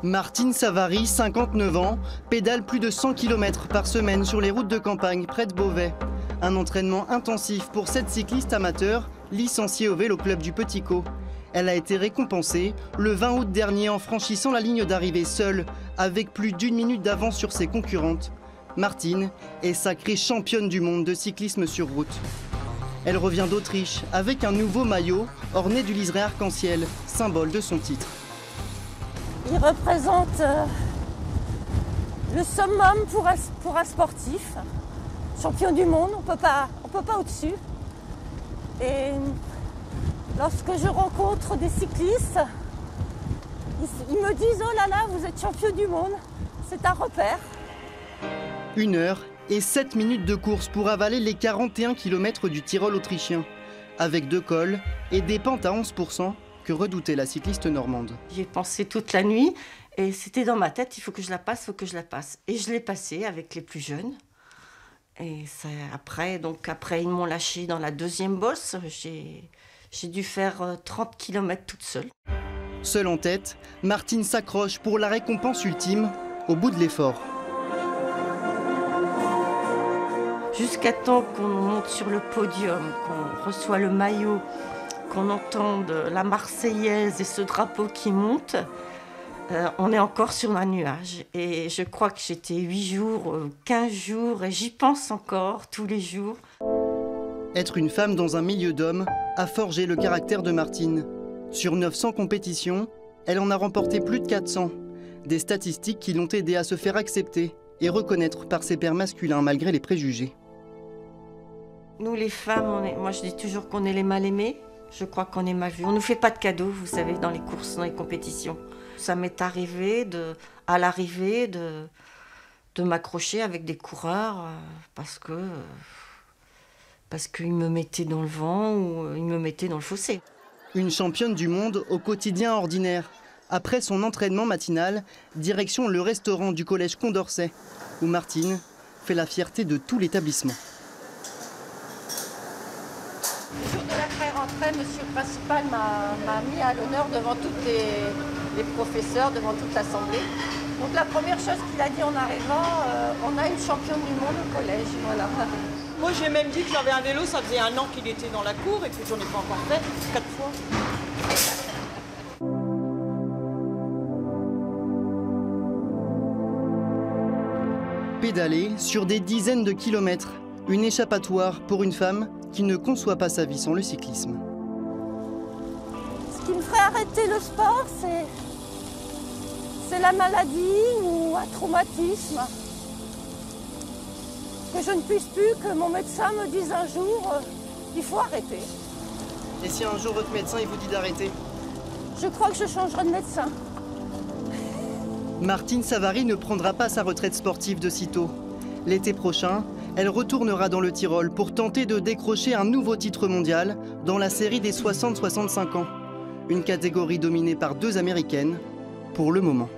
Martine Savary, 59 ans, pédale plus de 100 km par semaine sur les routes de campagne près de Beauvais. Un entraînement intensif pour cette cycliste amateur, licenciée au Vélo Club du Petit Caux. Elle a été récompensée le 20 août dernier en franchissant la ligne d'arrivée seule, avec plus d'1 minute d'avance sur ses concurrentes. Martine est sacrée championne du monde de cyclisme sur route. Elle revient d'Autriche avec un nouveau maillot orné du liseré arc-en-ciel, symbole de son titre. Il représente le summum pour un sportif. Champion du monde, on peut pas au-dessus. Et lorsque je rencontre des cyclistes, ils me disent « Oh là là, vous êtes champion du monde », c'est un repère. 1 heure et 7 minutes de course pour avaler les 41 km du Tyrol autrichien, avec 2 cols et des pentes à 11% que redoutait la cycliste normande. J'y ai pensé toute la nuit et c'était dans ma tête, il faut que je la passe, il faut que je la passe. Et je l'ai passée avec les plus jeunes. Et après, ils m'ont lâchée dans la deuxième bosse. J'ai dû faire 30 km toute seule. Seule en tête, Martine s'accroche pour la récompense ultime au bout de l'effort. Jusqu'à temps qu'on monte sur le podium, qu'on reçoit le maillot, qu'on entende la Marseillaise et ce drapeau qui monte, on est encore sur un nuage. Et je crois que j'étais 8 jours, 15 jours, et j'y pense encore tous les jours. Être une femme dans un milieu d'hommes a forgé le caractère de Martine. Sur 900 compétitions, elle en a remporté plus de 400. Des statistiques qui l'ont aidée à se faire accepter et reconnaître par ses pairs masculins malgré les préjugés. Nous les femmes, moi je dis toujours qu'on est les mal aimées. Je crois qu'on est mal vues. On ne nous fait pas de cadeaux, vous savez, dans les courses, dans les compétitions. Ça m'est arrivé à l'arrivée de m'accrocher avec des coureurs parce qu'ils me mettaient dans le vent ou ils me mettaient dans le fossé. Une championne du monde au quotidien ordinaire. Après son entraînement matinal, direction le restaurant du collège Condorcet, où Martine fait la fierté de tout l'établissement. Le jour de la pré-rentrée, monsieur le principal m'a mis à l'honneur devant tous les professeurs, devant toute l'assemblée. Donc la première chose qu'il a dit en arrivant, on a une championne du monde au collège, voilà. Moi j'ai même dit que j'avais un vélo, ça faisait 1 an qu'il était dans la cour et que j'en ai pas encore fait 4 fois. Pédaler sur des dizaines de kilomètres, une échappatoire pour une femme qui ne conçoit pas sa vie sans le cyclisme. Ce qui me ferait arrêter le sport, c'est la maladie ou un traumatisme. Que je ne puisse plus, que mon médecin me dise un jour, il faut arrêter. Et si un jour votre médecin il vous dit d'arrêter? Je crois que je changerai de médecin. Martine Savary ne prendra pas sa retraite sportive de sitôt. L'été prochain, elle retournera dans le Tyrol pour tenter de décrocher un nouveau titre mondial dans la série des 60-65 ans. Une catégorie dominée par 2 Américaines, pour le moment.